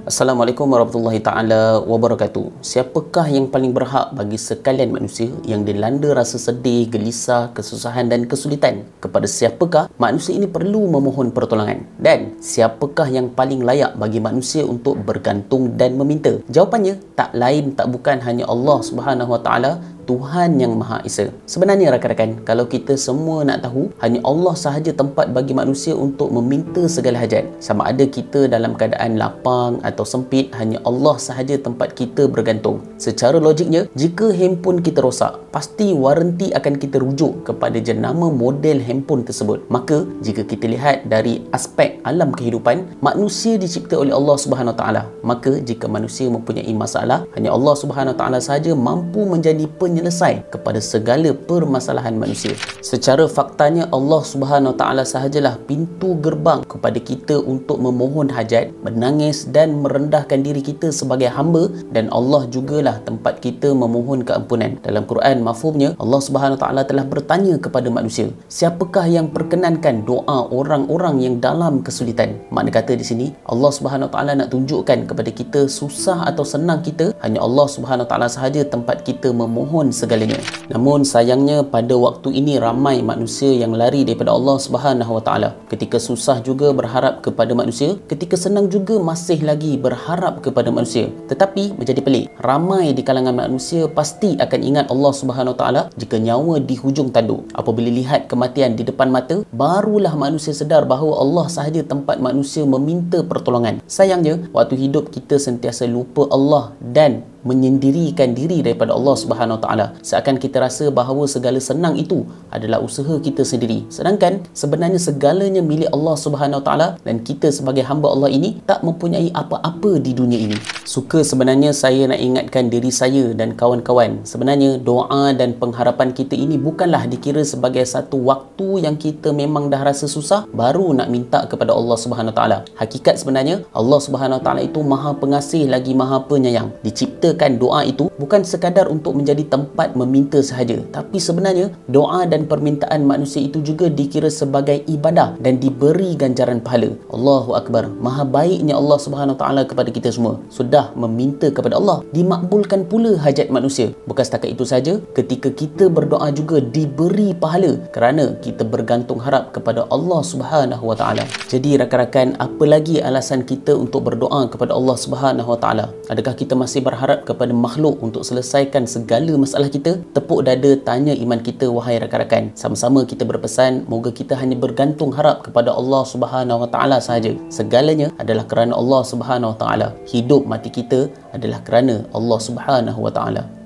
Assalamualaikum warahmatullahi taala wabarakatuh. Siapakah yang paling berhak bagi sekalian manusia yang dilanda rasa sedih, gelisah, kesusahan dan kesulitan? Kepada siapakah manusia ini perlu memohon pertolongan? Dan siapakah yang paling layak bagi manusia untuk bergantung dan meminta? Jawapannya tak lain tak bukan hanya Allah Subhanahu Wa Taala, Tuhan yang Maha Esa. Sebenarnya rakan-rakan, kalau kita semua nak tahu, hanya Allah sahaja tempat bagi manusia untuk meminta segala hajat. Sama ada kita dalam keadaan lapang atau sempit, hanya Allah sahaja tempat kita bergantung. Secara logiknya, jika handphone kita rosak, pasti waranti akan kita rujuk kepada jenama model handphone tersebut. Maka, jika kita lihat dari aspek alam kehidupan, manusia dicipta oleh Allah Subhanahu Wa Taala. Maka, jika manusia mempunyai masalah, hanya Allah Subhanahu Wa Taala sahaja mampu menjadi penyelesai kepada segala permasalahan manusia. Secara faktanya, Allah Subhanahu Wa Taala sahajalah pintu gerbang kepada kita untuk memohon hajat, menangis dan merendahkan diri kita sebagai hamba, dan Allah jugalah tempat kita memohon keampunan. Dalam Quran mafhumnya, Allah Subhanahu Wa Taala telah bertanya kepada manusia, siapakah yang perkenankan doa orang-orang yang dalam kesulitan? Makna kata di sini, Allah Subhanahu Wa Taala nak tunjukkan kepada kita susah atau senang kita, hanya Allah Subhanahu Wa Taala sahaja tempat kita memohon segalanya. Namun sayangnya pada waktu ini ramai manusia yang lari daripada Allah Subhanahu Wa Taala. Ketika susah juga berharap kepada manusia, ketika senang juga masih lagi berharap kepada manusia. Tetapi menjadi pelik, ramai di kalangan manusia pasti akan ingat Allah Subhanahu Wa Taala jika nyawa di hujung tanduk. Apabila lihat kematian di depan mata, barulah manusia sedar bahawa Allah sahaja tempat manusia meminta pertolongan. Sayangnya, waktu hidup kita sentiasa lupa Allah dan menyendirikan diri daripada Allah Subhanahu Wa Taala. Seakan kita rasa bahawa segala senang itu adalah usaha kita sendiri. Sedangkan sebenarnya segalanya milik Allah Subhanahu Wa Taala, dan kita sebagai hamba Allah ini tak mempunyai apa-apa di dunia ini. Suka sebenarnya saya nak ingatkan diri saya dan kawan-kawan, sebenarnya doa dan pengharapan kita ini bukanlah dikira sebagai satu waktu yang kita memang dah rasa susah baru nak minta kepada Allah Subhanahu Wa Taala. Hakikat sebenarnya Allah Subhanahu Wa Taala itu Maha Pengasih lagi Maha Penyayang. Dicipta doa itu bukan sekadar untuk menjadi tempat meminta sahaja, tapi sebenarnya doa dan permintaan manusia itu juga dikira sebagai ibadah dan diberi ganjaran pahala. Allahu Akbar. Maha baiknya Allah Subhanahu Wa Taala kepada kita semua. Sudah meminta kepada Allah, dimakbulkan pula hajat manusia. Bukan setakat itu saja, ketika kita berdoa juga diberi pahala kerana kita bergantung harap kepada Allah Subhanahu Wa Taala. Jadi rakan-rakan, apa lagi alasan kita untuk berdoa kepada Allah Subhanahu Wa Taala? Adakah kita masih berharap kepada makhluk untuk selesaikan segala masalah kita? Tepuk dada tanya iman kita, wahai rakan-rakan. Sama-sama kita berpesan, moga kita hanya bergantung harap kepada Allah Subhanahu Wa Taala sahaja. Segalanya adalah kerana Allah Subhanahu Wa Taala. Hidup mati kita adalah kerana Allah Subhanahu Wa Taala.